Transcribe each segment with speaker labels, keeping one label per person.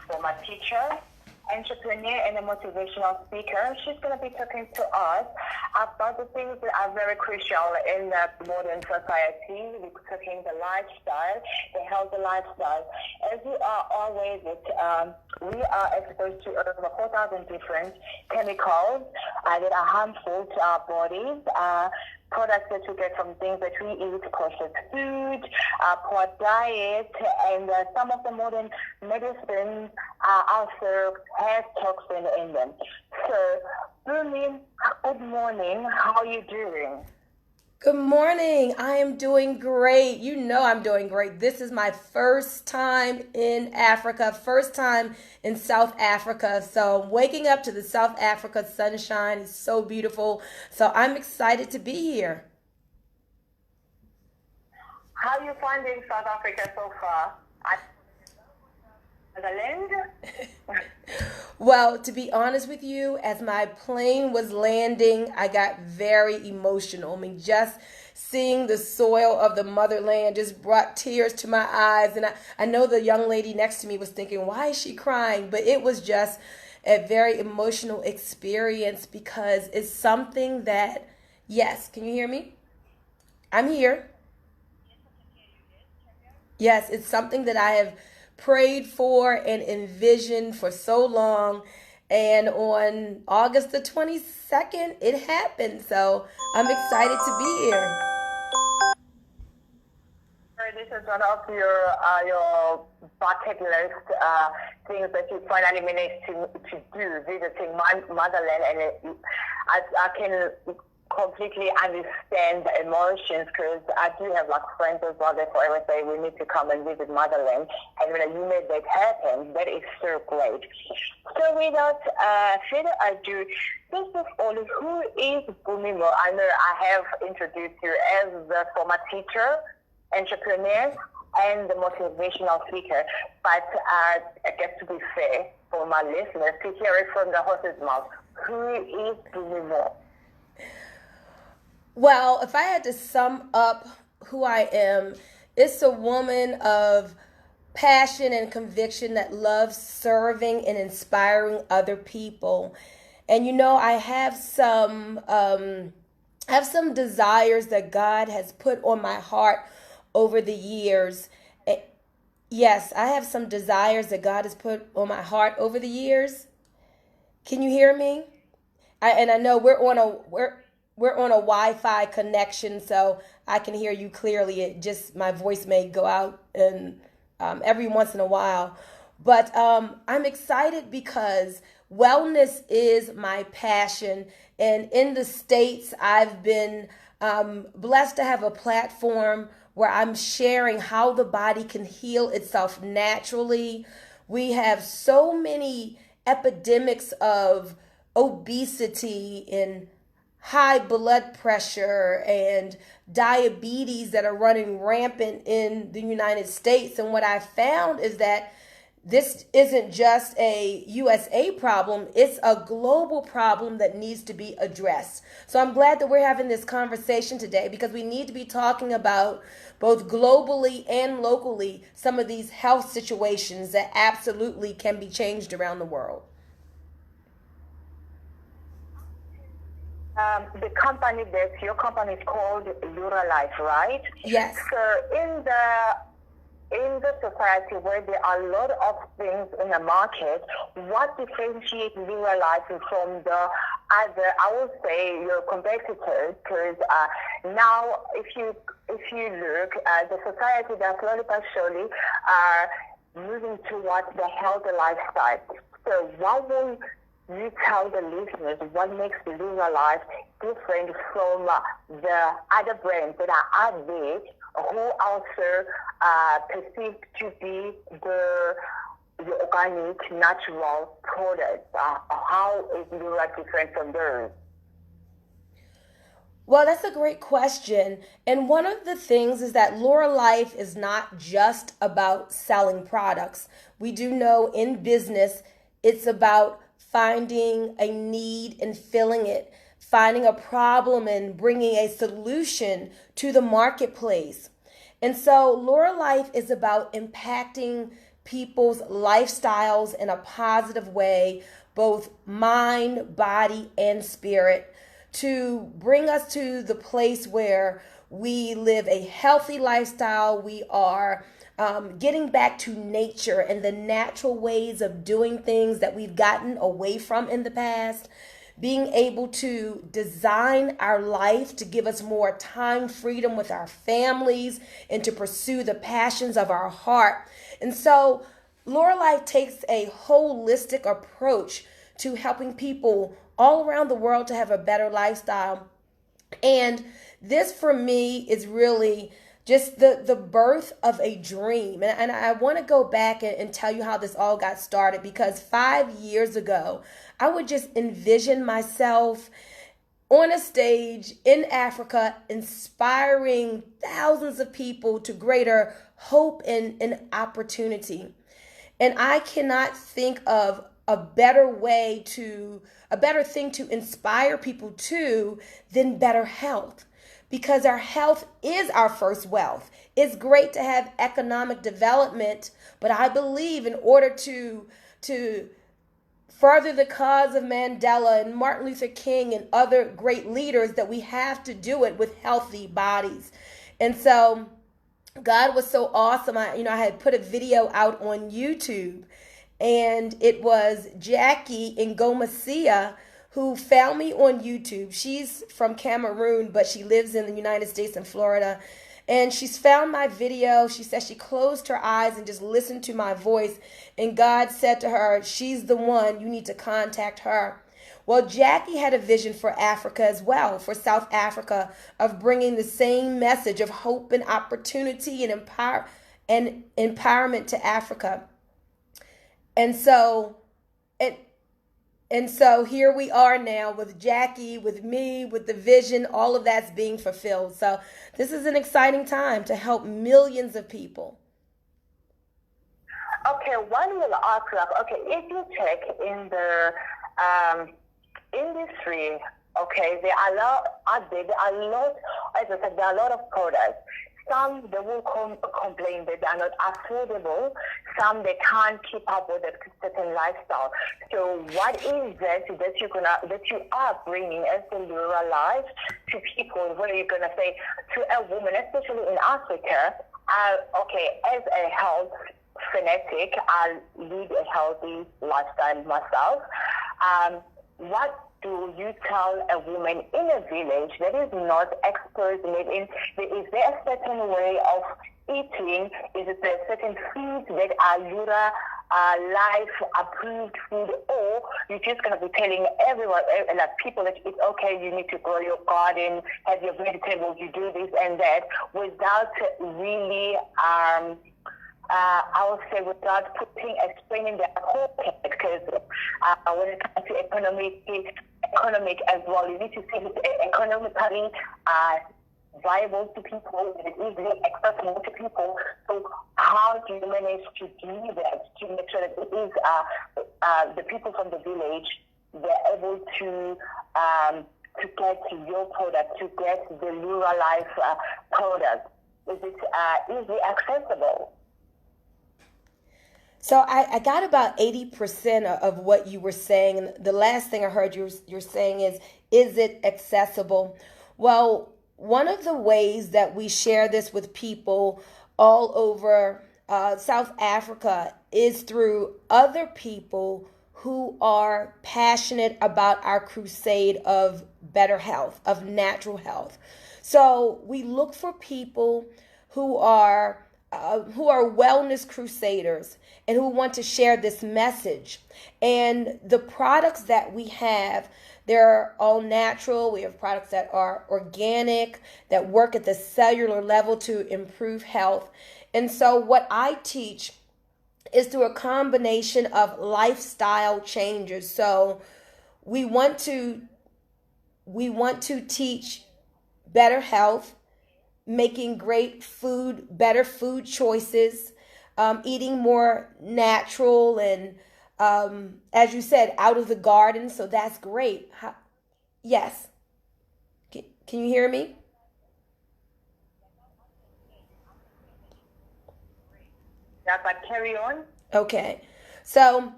Speaker 1: former teacher, entrepreneur, and a motivational speaker. She's going to be talking to us about the things that are very crucial in the modern society. We're talking the lifestyle, the healthy lifestyle. As you are always, we are exposed to over 4,000 different chemicals that are harmful to our bodies. Products that we get from things that we eat, processed food, poor diet, and some of the modern medicines also have toxin in them. So, Bunmi, good morning. How are you doing?
Speaker 2: Good morning. I am doing great. You know I'm doing great. This is my first time in Africa, first time in South Africa. So waking up to the South Africa sunshine is so beautiful. So I'm excited to be here.
Speaker 1: How are you finding South Africa so far? The Linde?
Speaker 2: Well, to be honest with you, as my plane was landing, I got very emotional. I mean, just seeing the soil of the motherland just brought tears to my eyes. And I know the young lady next to me was thinking, why is she crying? But it was just a very emotional experience because it's something that, yes, can you hear me? I'm here. Yes, it's something that I have prayed for and envisioned for so long. And on August the 22nd, it happened. So I'm excited to be here.
Speaker 1: This is one of your bucket list things that you finally managed to do, visiting my motherland, and I can completely understand the emotions because I do have like friends as well that forever say we need to come and visit motherland, and when you made that happen, that is so great. So without further ado, first of all, who is Bunmi Moore? I know I have introduced you as the former teacher, entrepreneur, and the motivational speaker, but I guess to be fair for my listeners to hear it from the horse's mouth, who is Bunmi Moore?
Speaker 2: Well, if I had to sum up who I am, it's a woman of passion and conviction that loves serving and inspiring other people. And you know, I have some desires that God has put on my heart over the years. Yes, I have some desires that God has put on my heart over the years. Can you hear me? I know we're on a Wi-Fi connection, so I can hear you clearly. It just my voice may go out and every once in a while, but I'm excited because wellness is my passion, and in the States, I've been blessed to have a platform where I'm sharing how the body can heal itself naturally. We have so many epidemics of obesity and high blood pressure and diabetes that are running rampant in the United States. And what I found is that this isn't just a USA problem, it's a global problem that needs to be addressed. So I'm glad that we're having this conversation today because we need to be talking about both globally and locally some of these health situations that absolutely can be changed around the world.
Speaker 1: The company your company is called Lurralife, right?
Speaker 2: Yes.
Speaker 1: So in the society where there are a lot of things in the market, what differentiates Lurralife from the other, I would say, your competitors? Because now, if you look at the society, that slowly but surely are moving towards the healthy lifestyle. So what will you tell the listeners what makes Lurralife different from the other brands that are out there who also perceived to be the organic, natural products? How is Lurralife different from those?
Speaker 2: Well, that's a great question. And one of the things is that Lurralife is not just about selling products. We do know in business, it's about finding a need and filling it, finding a problem and bringing a solution to the marketplace. And so Lurralife is about impacting people's lifestyles in a positive way, both mind, body, and spirit, to bring us to the place where we live a healthy lifestyle. We are getting back to nature and the natural ways of doing things that we've gotten away from in the past. Being able to design our life to give us more time freedom with our families and to pursue the passions of our heart. And so Lurralife takes a holistic approach to helping people all around the world to have a better lifestyle. And this for me is really just the birth of a dream. And I want to go back and tell you how this all got started, because 5 years ago, I would just envision myself on a stage in Africa, inspiring thousands of people to greater hope and opportunity. And I cannot think of a better thing to inspire people to than better health, because our health is our first wealth. It's great to have economic development, but I believe in order to further the cause of Mandela and Martin Luther King and other great leaders, that we have to do it with healthy bodies. And so God was so awesome. I had put a video out on YouTube, and it was Jackie in Ngomesia who found me on YouTube. She's from Cameroon, but she lives in the United States in Florida. And she's found my video. She said she closed her eyes and just listened to my voice. And God said to her, she's the one, you need to contact her. Well, Jackie had a vision for Africa as well, for South Africa, of bringing the same message of hope and opportunity and empowerment to Africa. And so here we are now with Jackie, with me, with the vision, all of that's being fulfilled. So this is an exciting time to help millions of people.
Speaker 1: Okay, one will ask, if you check in the industry, okay, there are a lot, as I said, there are a lot of products. Some, they will complain that they are not affordable. Some, they can't keep up with a certain lifestyle. So what is that you are bringing as the Lurralife to people? What are you going to say to a woman, especially in Africa? As a health fanatic, I lead a healthy lifestyle myself. What do you tell a woman in a village that is not expert in it? Is there a certain way of eating? Is it a certain foods that are Lurralife approved food, or you're just going to be telling everyone, like people, that it's okay, you need to grow your garden, have your vegetables, you do this and that, without really I would say without explaining the whole thing, because when it comes to economic as well, you need to see it economically viable to people, it is easily accessible to people. So how do you manage to do that, to make sure that it is the people from the village, they're able to get to your product, to get the Lurralife product? Is it easily accessible?
Speaker 2: So I got about 80% of what you were saying. And the last thing I heard you're saying is it accessible? Well, one of the ways that we share this with people all over South Africa is through other people who are passionate about our crusade of better health, of natural health. So we look for people who are wellness crusaders and who want to share this message. And the products that we have, they're all natural. We have products that are organic, that work at the cellular level to improve health. And so what I teach is through a combination of lifestyle changes. So we want to teach better health, making great food, better food choices, eating more natural and, as you said, out of the garden. So that's great. Yes. Can you hear me?
Speaker 1: Yeah, but carry on.
Speaker 2: Okay. So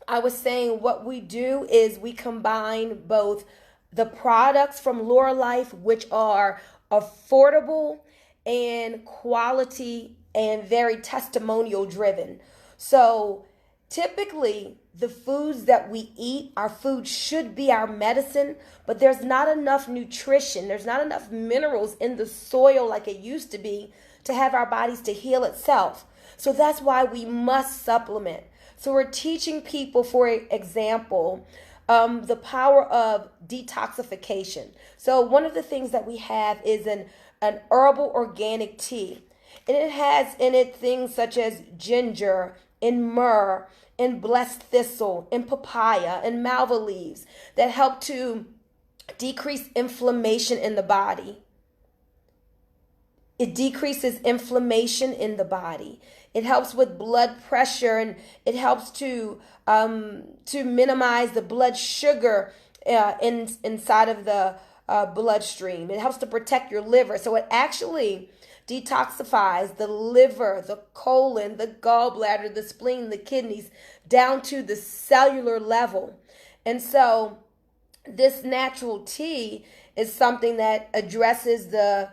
Speaker 2: I was saying what we do is we combine both the products from Lurralife, which are affordable and quality and very testimonial driven. So typically, the foods that we eat, our food should be our medicine, but there's not enough nutrition, there's not enough minerals in the soil like it used to be to have our bodies to heal itself. So that's why we must supplement. So we're teaching people, for example, the power of detoxification. So one of the things that we have is an herbal organic tea. And it has in it things such as ginger and myrrh and blessed thistle and papaya and malva leaves that help to decrease inflammation in the body. It decreases inflammation in the body. It helps with blood pressure, and it helps to minimize the blood sugar inside of the bloodstream. It helps to protect your liver. So it actually detoxifies the liver, the colon, the gallbladder, the spleen, the kidneys, down to the cellular level. And so this natural tea is something that addresses the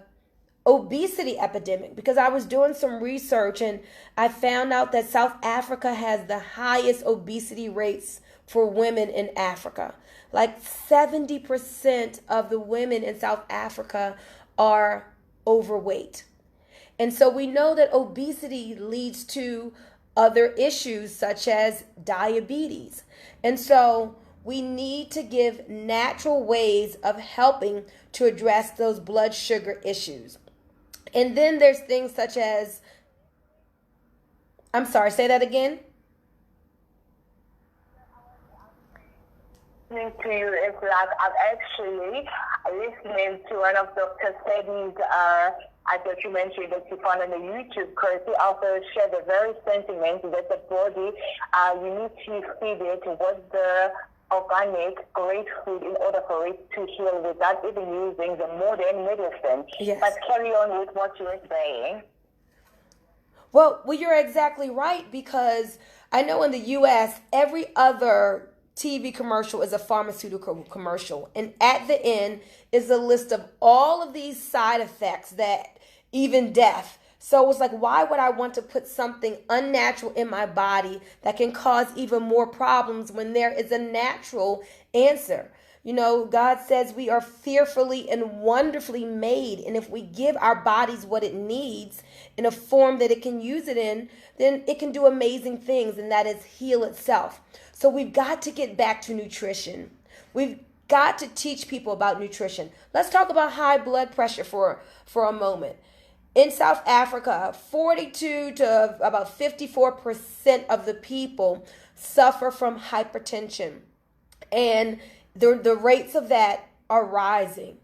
Speaker 2: obesity epidemic, because I was doing some research and I found out that South Africa has the highest obesity rates for women in Africa. Like 70% of the women in South Africa are overweight. And so we know that obesity leads to other issues such as diabetes. And so we need to give natural ways of helping to address those blood sugar issues. And then there's things such as, I'm sorry, say that again.
Speaker 1: Listening to you is like I'm actually listening to one of Dr. Steady's documentary that you found on the YouTube, because he also shared the very sentiment that the body, you need to feed it with the organic, great food in order for it to heal without even using the modern medicine.
Speaker 2: Yes.
Speaker 1: But carry on with what you were saying.
Speaker 2: Well, you're exactly right, because I know in the U.S., every other TV commercial is a pharmaceutical commercial. And at the end is a list of all of these side effects, that even death. So it's like, why would I want to put something unnatural in my body that can cause even more problems when there is a natural answer? You know, God says we are fearfully and wonderfully made. And if we give our bodies what it needs in a form that it can use it in, then it can do amazing things, and that is heal itself. So we've got to get back to nutrition. We've got to teach people about nutrition. Let's talk about high blood pressure for a moment. In South Africa, 42 to about 54% of the people suffer from hypertension. And the rates of that are rising.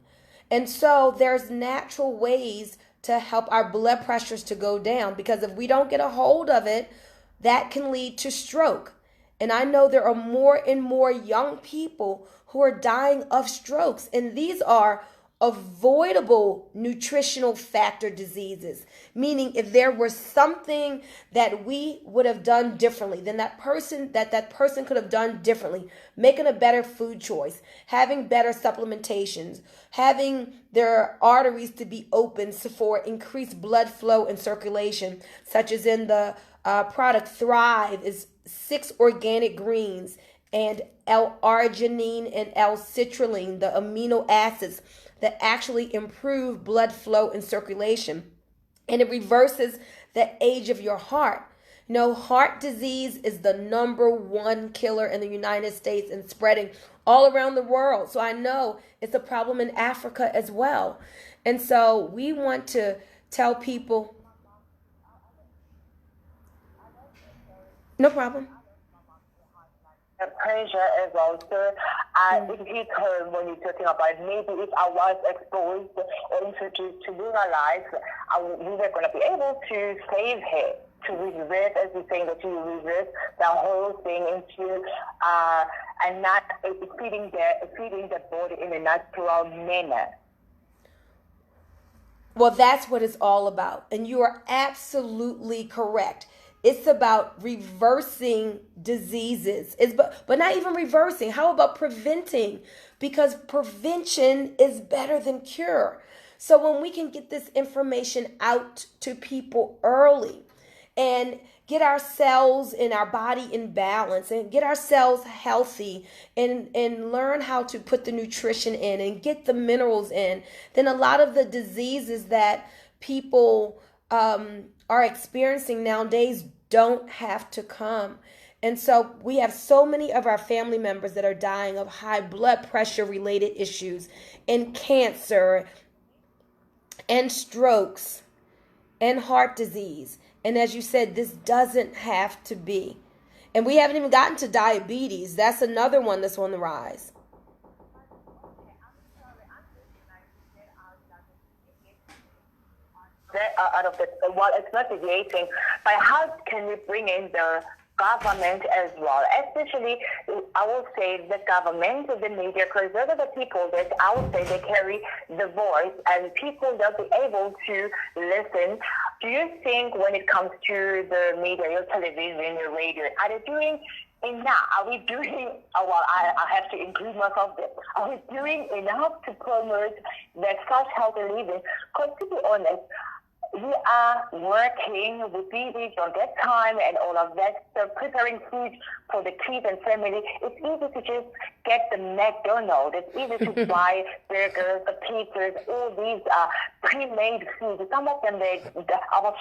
Speaker 2: And so there's natural ways to help our blood pressures to go down, because if we don't get a hold of it, that can lead to stroke. And I know there are more and more young people who are dying of strokes. And these are avoidable nutritional factor diseases, meaning if there was something that we would have done differently, then that person could have done differently, making a better food choice, having better supplementations, having their arteries to be open for increased blood flow and circulation, such as in the product Thrive is 6 organic greens and L-arginine and L-citrulline, the amino acids that actually improve blood flow and circulation. And it reverses the age of your heart. You know, heart disease is the #1 killer in the United States and spreading all around the world. So I know it's a problem in Africa as well. And so we want to tell people, no problem.
Speaker 1: Pressure as well. So it hit home when you're talking about maybe if I was exposed or introduced to Lurralife, we were going to be able to save her, to reverse, as you're saying, that you reverse the whole thing into and not feeding the body in a natural manner.
Speaker 2: Well, that's what it's all about. And you are absolutely correct. It's about reversing diseases. But not even reversing. How about preventing? Because prevention is better than cure. So when we can get this information out to people early and get ourselves and our body in balance and get ourselves healthy and learn how to put the nutrition in and get the minerals in, then a lot of the diseases that people are experiencing nowadays don't have to come. And so we have so many of our family members that are dying of high blood pressure related issues and cancer and strokes and heart disease. And as you said, this doesn't have to be. And we haven't even gotten to diabetes. That's another one that's on the rise.
Speaker 1: Out of the, well, it's not deviating, but how can we bring in the government as well? Especially, I will say the government, the media, because those are the people that I would say they carry the voice and people that will be able to listen. Do you think when it comes to the media, your television, your radio, are they doing enough? Are we doing, well, I have to include myself there. Are we doing enough to promote that such healthy living? Because to be honest, we are working, we don't get time and all of that. So preparing food for the kids and family, it's easy to just get the McDonald's. It's easy to buy burgers, the pizzas, all these pre-made foods. Some of them, I was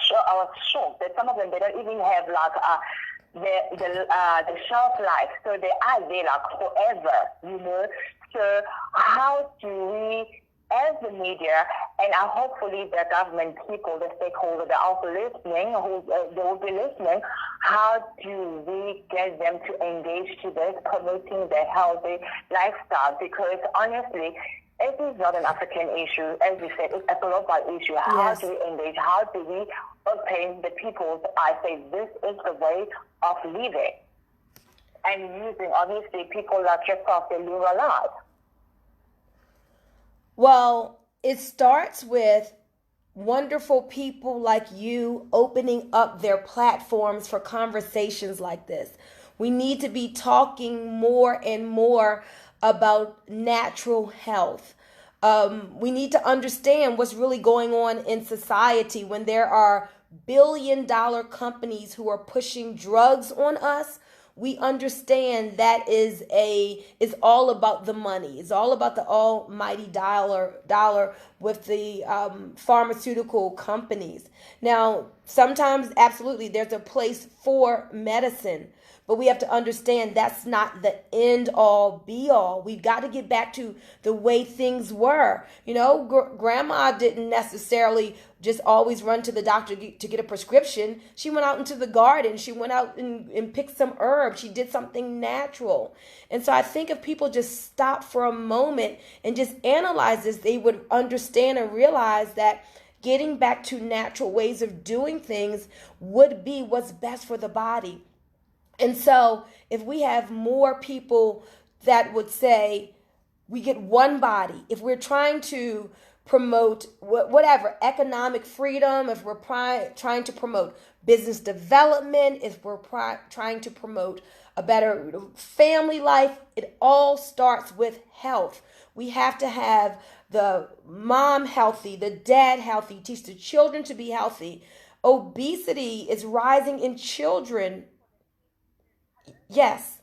Speaker 1: shocked that some of them, they don't even have like the shelf life. So they are there like forever, you know. So how do we, as the media, and hopefully the government people, the stakeholders, they're also listening, they will be listening, how do we get them to engage to this, promoting the healthy lifestyle? Because honestly, it is not an African issue. As you said, it's a global issue. How do we engage? How do we open the people's eyes? Say, this is the way of living. And using, obviously, people like yourself, the Lurralfe.
Speaker 2: Well, it starts with wonderful people like you opening up their platforms for conversations like this. We need to be talking more and more about natural health. We need to understand what's really going on in society when there are billion-dollar companies who are pushing drugs on us. We understand that is all about the money. It's all about the almighty dollar with the pharmaceutical companies. Now, sometimes, absolutely, there's a place for medicine, but we have to understand that's not the end all be all. We've got to get back to the way things were. You know, grandma didn't necessarily just always run to the doctor to get a prescription. She went out into the garden. She went out and picked some herbs. She did something natural. And so I think if people just stop for a moment and just analyze this, they would understand and realize that getting back to natural ways of doing things would be what's best for the body. And so if we have more people that would say we get one body, if we're trying to promote whatever, economic freedom, if we're trying to promote business development, if we're trying to promote a better family life, it all starts with health. We have to have the mom healthy, the dad healthy, teach the children to be healthy. Obesity is rising in children. Yes.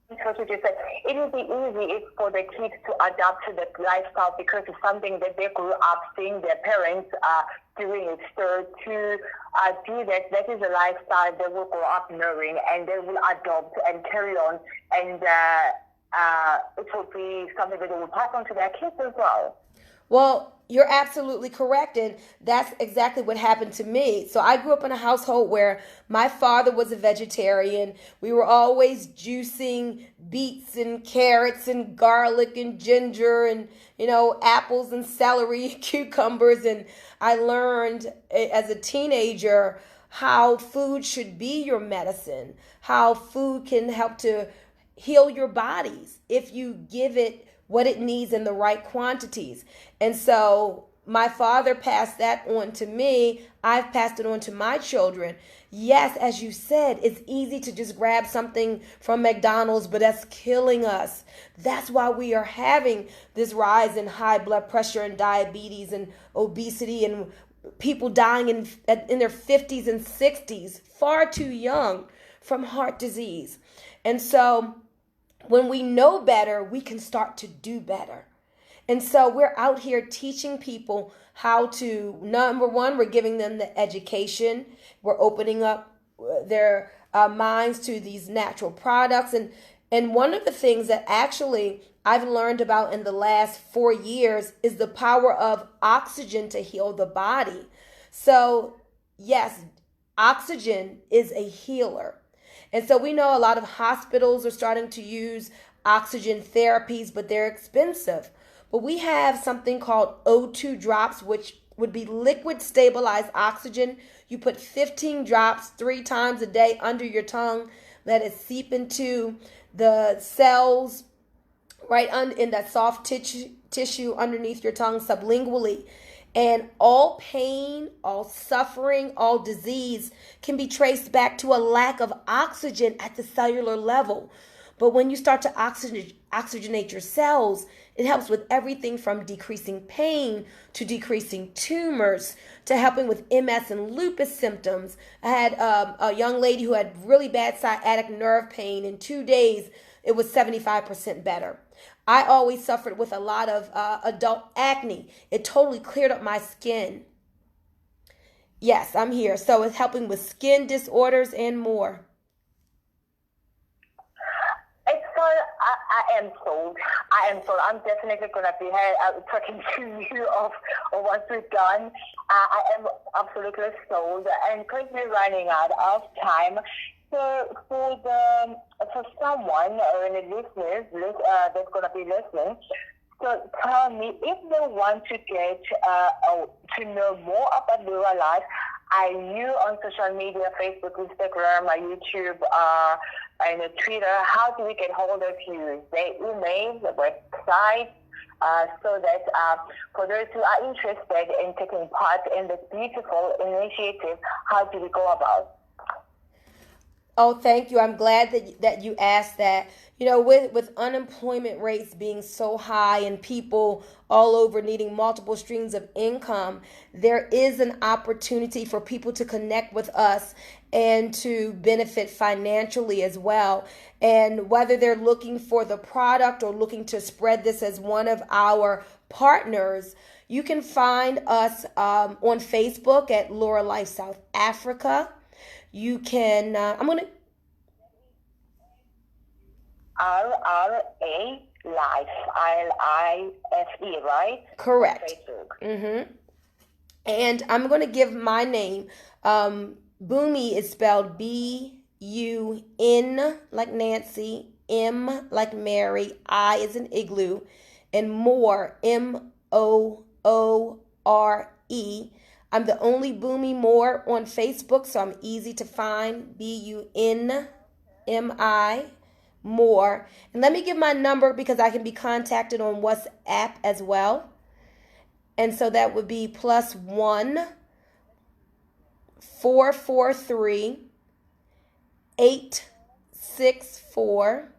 Speaker 1: What you just said, it will be easy for the kids to adapt to the lifestyle because it's something that they grew up seeing their parents doing it. So to do that is a lifestyle they will grow up knowing and they will adopt and carry on, and it will be something that they will pass on to their kids as well.
Speaker 2: Well, you're absolutely correct, and that's exactly what happened to me. So I grew up in a household where my father was a vegetarian. We were always juicing beets and carrots and garlic and ginger and, apples and celery, cucumbers. And I learned as a teenager how food should be your medicine, how food can help to heal your bodies if you give it what it needs in the right quantities. And so my father passed that on to me. I've passed it on to my children. Yes, as you said, it's easy to just grab something from McDonald's, but that's killing us. That's why we are having this rise in high blood pressure and diabetes and obesity and people dying in their 50s and 60s, far too young, from heart disease. And so when we know better, we can start to do better. And so we're out here teaching people how to, number one, we're giving them the education. We're opening up their minds to these natural products. And one of the things that actually I've learned about in the last 4 years is the power of oxygen to heal the body. So yes, oxygen is a healer. And so we know a lot of hospitals are starting to use oxygen therapies, but they're expensive. But we have something called O2 drops, which would be liquid stabilized oxygen. You put 15 drops 3 times a day under your tongue. Let it seep into the cells right in that soft tissue underneath your tongue sublingually. And all pain, all suffering, all disease can be traced back to a lack of oxygen at the cellular level. But when you start to oxygenate your cells, it helps with everything from decreasing pain to decreasing tumors to helping with MS and lupus symptoms. I had a young lady who had really bad sciatic nerve pain. In 2 days, it was 75% better. I always suffered with a lot of adult acne. It totally cleared up my skin. Yes, I'm here. So it's helping with skin disorders and more.
Speaker 1: I am sold. I'm definitely going to be talking to you of once we're done. I am absolutely sold, and currently running out of time. So for someone or any listeners that's going to be listening, so tell me if they want to get to know more about Lurralife. Are you on social media, Facebook, Instagram, YouTube, and Twitter? How do we get hold of you? The email, the website, so that for those who are interested in taking part in this beautiful initiative, how do we go about?
Speaker 2: Oh, thank you. I'm glad that you asked that. You know, with unemployment rates being so high and people all over needing multiple streams of income, there is an opportunity for people to connect with us and to benefit financially as well. And whether they're looking for the product or looking to spread this as one of our partners, you can find us on Facebook at Lurralife South Africa. You can, I'm going to...
Speaker 1: Lurralife, Lilfe, right?
Speaker 2: Correct. Mm-hmm. And I'm going to give my name. Bunmi is spelled B-U-N like Nancy, M like Mary, I is an igloo, and Moore, M-O-O-R-E. I'm the only Bunmi Moore on Facebook, so I'm easy to find. B-U-N-M-I, Moore. And let me give my number because I can be contacted on WhatsApp as well. And so that would be +1 443 864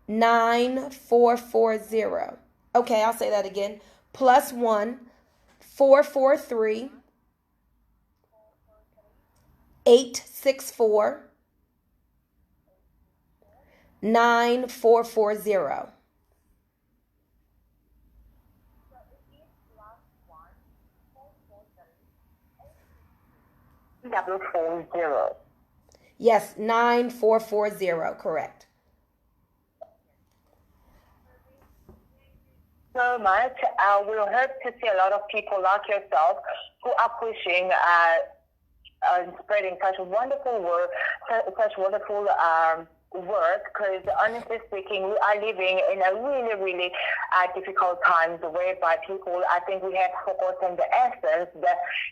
Speaker 2: 9440. Okay, I'll say that again. +1 443 864 9440.
Speaker 1: Double 40.
Speaker 2: Yes, 9440, correct.
Speaker 1: So much. We'll hope to see a lot of people like yourself who are pushing and spreading such wonderful work, because honestly speaking, we are living in a really, really difficult times whereby people, I think we have forgotten the essence,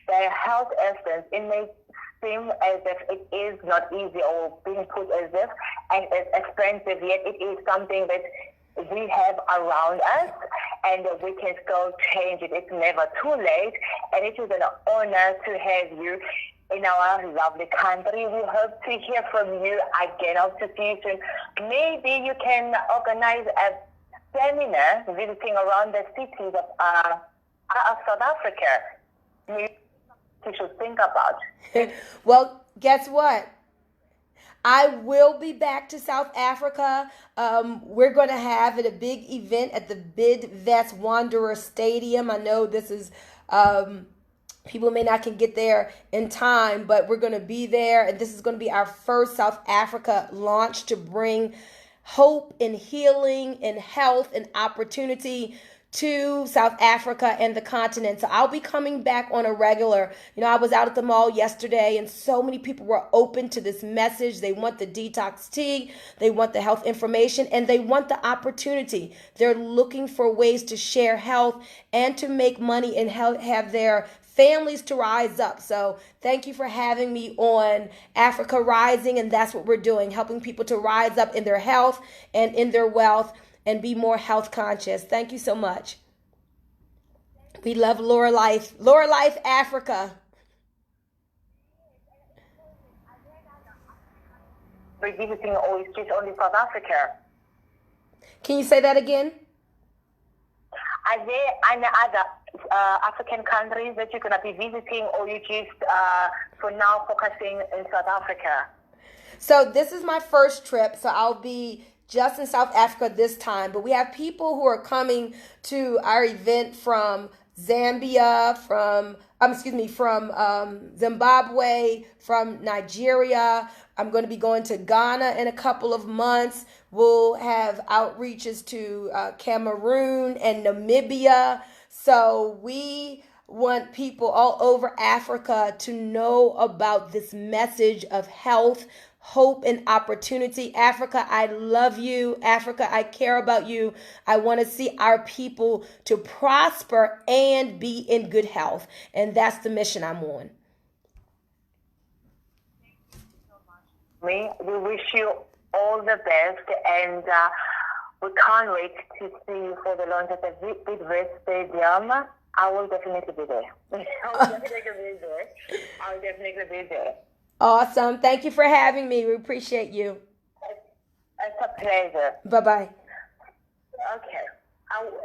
Speaker 1: the health essence. It may seem as if it is not easy or being put as if and it's expensive, yet it is something that we have around us, and we can still change it. It's never too late, and it is an honor to have you in our lovely country. We hope to hear from you again. Hope to see you soon. Maybe you can organize a seminar visiting around the cities of South Africa. Maybe you should think about.
Speaker 2: Well, guess what? I will be back to South Africa. We're going to have a big event at the Bidvest Wanderer Stadium. I know this is... people may not can get there in time, but we're going to be there. And this is going to be our first South Africa launch to bring hope and healing and health and opportunity to South Africa and the continent. So I'll be coming back on a regular. I was out at the mall yesterday and so many people were open to this message. They want the detox tea, they want the health information, and they want the opportunity. They're looking for ways to share health and to make money and have their families to rise up. So thank you for having me on Africa Rising, and that's what we're doing, helping people to rise up in their health and in their wealth and be more health conscious. Thank you so much. We love Lurralife. Lurralife Africa.
Speaker 1: We're visiting or it's just only South Africa?
Speaker 2: Can you say that again?
Speaker 1: Are there any other African countries that you're going to be visiting, or you just, for now, focusing in South Africa?
Speaker 2: So this is my first trip, so I'll be just in South Africa this time. But we have people who are coming to our event from Zambia, from Zimbabwe, from Nigeria. I'm going to be going to Ghana in a couple of months. We'll have outreaches to Cameroon and Namibia. So we want people all over Africa to know about this message of health, hope, and opportunity. Africa, I love you. Africa, I care about you. I want to see our people to prosper and be in good health. And that's the mission I'm on.
Speaker 1: We wish you all the best, and we can't wait to see you for the launch at the Bidvest Stadium. I will definitely be there. I'll definitely be there.
Speaker 2: Awesome. Thank you for having me. We appreciate you.
Speaker 1: It's a pleasure.
Speaker 2: Bye-bye.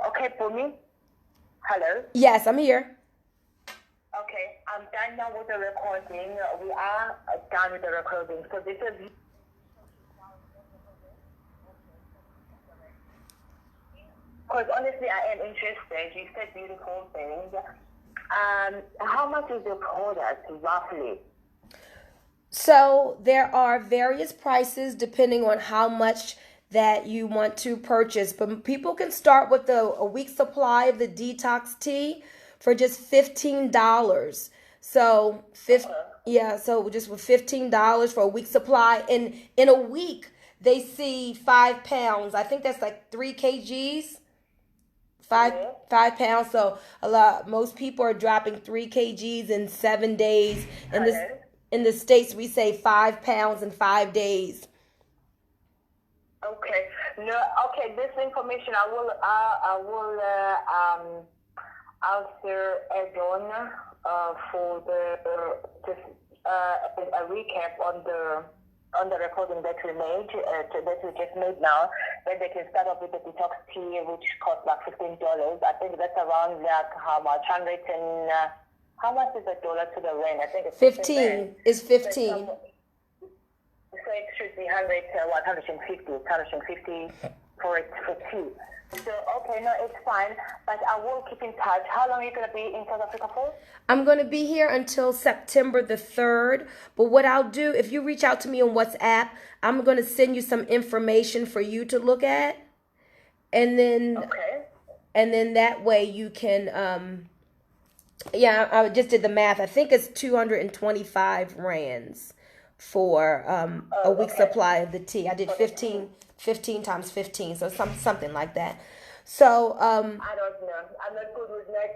Speaker 1: Okay, Bunmi. Hello?
Speaker 2: Yes, I'm here.
Speaker 1: Okay, I'm done now with the recording. We are done with the recording. So this is... Because honestly, I am interested. You said beautiful things. How much is the product, roughly?
Speaker 2: So there are various prices depending on how much that you want to purchase. But people can start with a week's supply of the detox tea for just $15. So so just with $15 for a week's supply. And in a week, they see 5 pounds. I think that's like 3 kgs. 5 pounds. So most people are dropping 3 kgs in 7 days. In the States, we say 5 pounds in 5 days.
Speaker 1: Okay. This information I'll share add on for a recap on the recording that we made, that we just made now. Then they can start off with the detox tea, which costs like $15. I think that's around like how much? How much is $1 to the rand? I think it's
Speaker 2: 15. It's 15.
Speaker 1: So it should be 150 for tea. So, okay, no, it's fine. But I will keep in touch. How long are you going to be in South Africa for?
Speaker 2: I'm going to be here until September the 3rd. But what I'll do, if you reach out to me on WhatsApp, I'm going to send you some information for you to look at. And then, and then that way you can, I just did the math. I think it's 225 rands for a week's supply of the tea. I did 15 times 15, so something like that. So
Speaker 1: I don't know. I'm not good with math.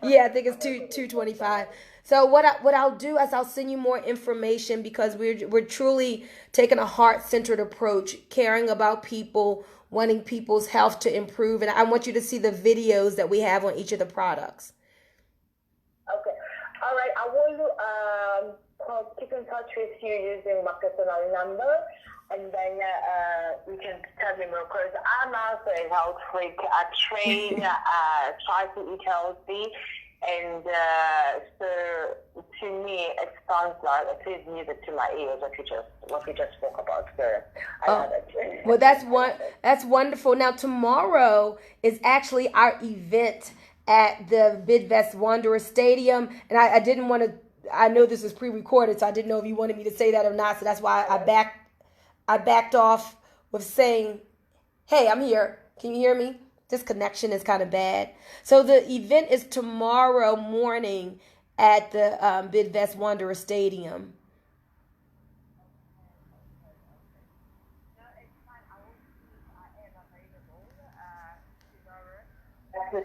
Speaker 2: yeah, I think it's 225. So what I'll do is I'll send you more information, because we're truly taking a heart-centered approach, caring about people, wanting people's health to improve. And I want you to see the videos that we have on each of the products.
Speaker 1: Okay. All right. I will keep in touch with you using my personal number, and then you can tell me more. Because I'm also a health freak. I train, try to eat healthy, and so to me, it sounds like it is music to my ears what we just spoke about. So I love it.
Speaker 2: Well, that's wonderful. Now tomorrow is actually our event at the Bidvest Wanderer Stadium, and I didn't want to. I know this is pre-recorded, so I didn't know if you wanted me to say that or not. So that's why I backed off with saying, "Hey, I'm here. Can you hear me?" This connection is kind of bad. So the event is tomorrow morning at the Bidvest Wanderer Stadium.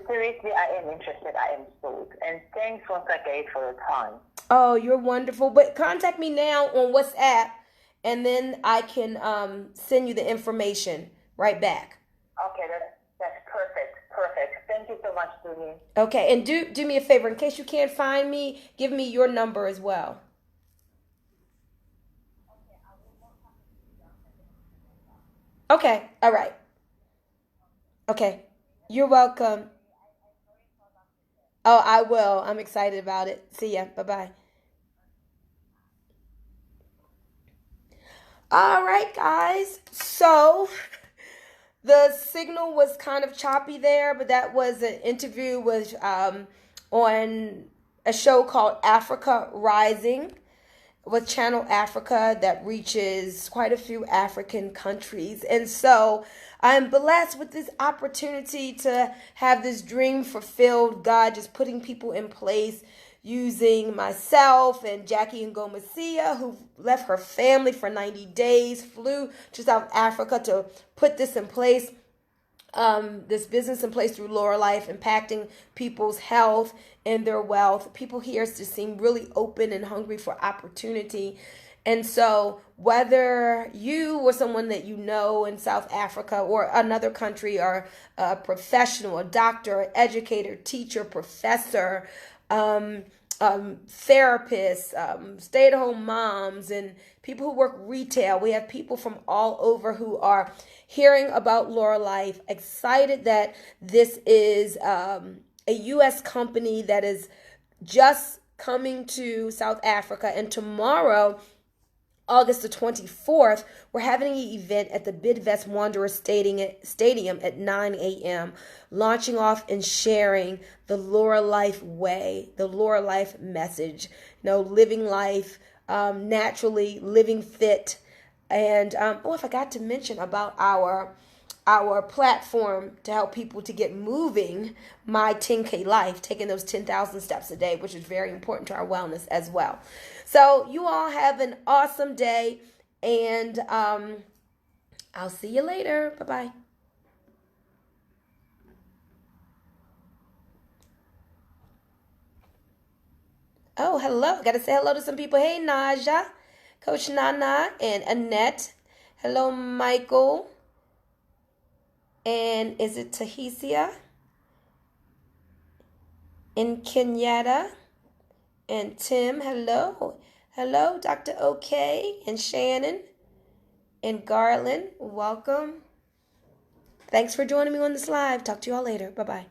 Speaker 1: Seriously, I am interested. I am sold. And thanks once again for your time.
Speaker 2: Oh, you're wonderful. But contact me now on WhatsApp, and then I can send you the information right back.
Speaker 1: Okay, that's perfect. Perfect. Thank you so much, Bunmi.
Speaker 2: Okay, and do me a favor. In case you can't find me, give me your number as well. Okay, all right. Okay, you're welcome. Oh, I will. I'm excited about it. See ya. Bye-bye. All right, guys. So the signal was kind of choppy there, but that was an interview with on a show called Africa Rising with Channel Africa that reaches quite a few African countries. And so I'm blessed with this opportunity to have this dream fulfilled. God just putting people in place, using myself and Jackie and Ngomesia, who left her family for 90 days, flew to South Africa to put this in place. This business in place through Lurralife, impacting people's health and their wealth. People here just seem really open and hungry for opportunity. And so whether you or someone that you know in South Africa or another country are a professional, a doctor, educator, teacher, professor, therapists, stay-at-home moms, and people who work retail. We have people from all over who are hearing about Lurralife, excited that this is a U.S. company that is just coming to South Africa. And tomorrow, August the 24th, we're having an event at the Bidvest Wanderer Stadium at 9 a.m., launching off and sharing the Lurralife way, the Lurralife message, living life naturally, living fit. And I forgot to mention about our platform to help people to get moving, my 10K life, taking those 10,000 steps a day, which is very important to our wellness as well. So you all have an awesome day, and I'll see you later. Bye-bye. Oh, hello. Got to say hello to some people. Hey, Naja, Coach Nana, and Annette. Hello, Michael. And is it Tahesia? And Kenyatta? And Tim, hello. Hello, Dr. Okey and Shannon and Garland. Welcome. Thanks for joining me on this live. Talk to you all later. Bye-bye.